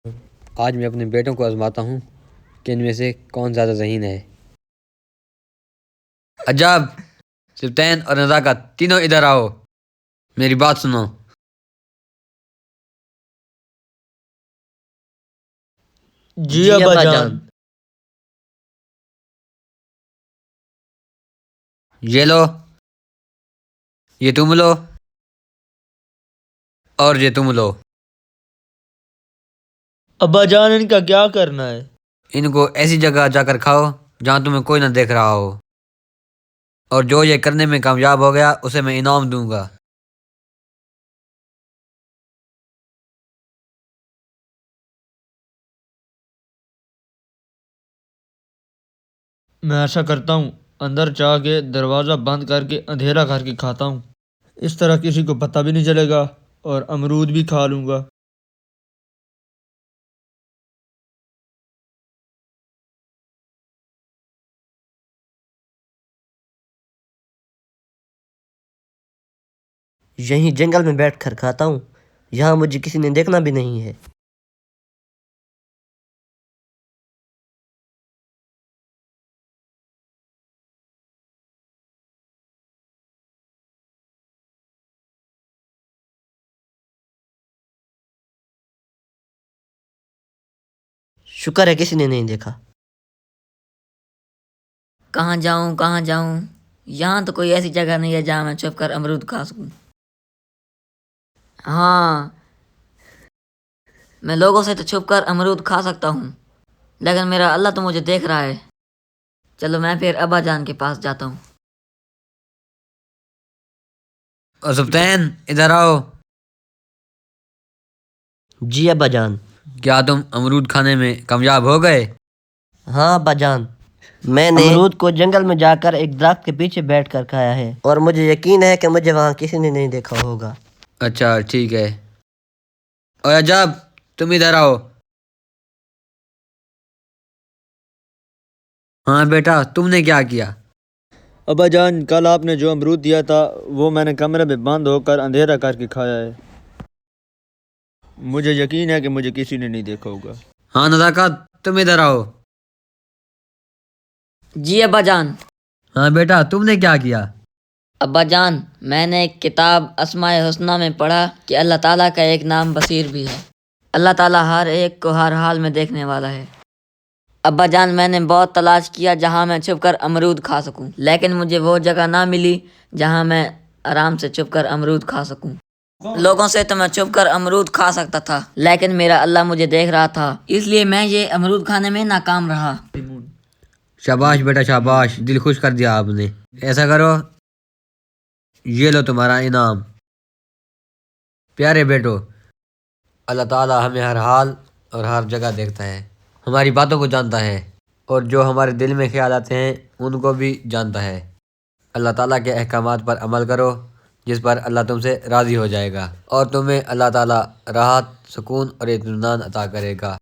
آج میں اپنے بیٹوں کو آزماتا ہوں کہ ان میں سے کون زیادہ ذہین ہے۔ عجب، سبطین اور نزاکت، تینوں ادھر آؤ، میری بات سنو۔ جی ابا جان۔ یہ لو، یہ تم لو، اور یہ تم لو۔ ابا جان ان کا کیا کرنا ہے؟ ان کو ایسی جگہ جا کر کھاؤ جہاں تمہیں کوئی نہ دیکھ رہا ہو، اور جو یہ کرنے میں کامیاب ہو گیا اسے میں انعام دوں گا۔ میں ایسا کرتا ہوں، اندر جا کے دروازہ بند کر کے اندھیرا کر کے کھاتا ہوں، اس طرح کسی کو پتہ بھی نہیں چلے گا اور امرود بھی کھا لوں گا۔ یہیں جنگل میں بیٹھ کر کھاتا ہوں، یہاں مجھے کسی نے دیکھنا بھی نہیں ہے۔ شکر ہے کسی نے نہیں دیکھا۔ کہاں جاؤں؟ یہاں تو کوئی ایسی جگہ نہیں ہے جہاں میں چھپ کر امرود کھا سکوں۔ ہاں، میں لوگوں سے تو چھپ کر امرود کھا سکتا ہوں، لیکن میرا اللہ تو مجھے دیکھ رہا ہے۔ چلو میں پھر ابا جان کے پاس جاتا ہوں۔ اور سبطین ادھر آؤ۔ جی ابا جان۔ کیا تم امرود کھانے میں کامیاب ہو گئے؟ ہاں ابا جان، میں نے امرود کو جنگل میں جا کر ایک درخت کے پیچھے بیٹھ کر کھایا ہے، اور مجھے یقین ہے کہ مجھے وہاں کسی نے نہیں دیکھا ہوگا۔ اچھا ٹھیک ہے۔ اور عجب، تم ادھر آؤ۔ ہاں بیٹا، تم نے کیا کیا؟ ابا جان، کل آپ نے جو امرود دیا تھا وہ میں نے کمرے میں بند ہو کر اندھیرا کر کے کھایا ہے، مجھے یقین ہے کہ مجھے کسی نے نہیں دیکھا ہوگا۔ ہاں نزاکت، تم ادھر آؤ۔ جی ابا جان۔ ہاں بیٹا، تم نے کیا کیا؟ ابا جان، میں نے ایک کتاب اسماء الحسنی میں پڑھا کہ اللہ تعالیٰ کا ایک نام بصیر بھی ہے۔ اللہ تعالیٰ ہر ایک کو ہر حال میں دیکھنے والا ہے۔ ابا جان، میں نے بہت تلاش کیا جہاں میں چھپ کر امرود کھا سکوں، لیکن مجھے وہ جگہ نہ ملی جہاں میں آرام سے چھپ کر امرود کھا سکوں۔ لوگوں سے تو میں چھپ کر امرود کھا سکتا تھا، لیکن میرا اللہ مجھے دیکھ رہا تھا، اس لیے میں یہ امرود کھانے میں ناکام رہا۔ شاباش بیٹا شاباش، دل خوش کر دیا آپ نے۔ ایسا کرو، یہ لو تمہارا انعام۔ پیارے بیٹو، اللہ تعالیٰ ہمیں ہر حال اور ہر جگہ دیکھتا ہے، ہماری باتوں کو جانتا ہے، اور جو ہمارے دل میں خیال آتے ہیں ان کو بھی جانتا ہے۔ اللہ تعالیٰ کے احکامات پر عمل کرو، جس پر اللہ تم سے راضی ہو جائے گا، اور تمہیں اللہ تعالیٰ راحت، سکون اور اطمینان عطا کرے گا۔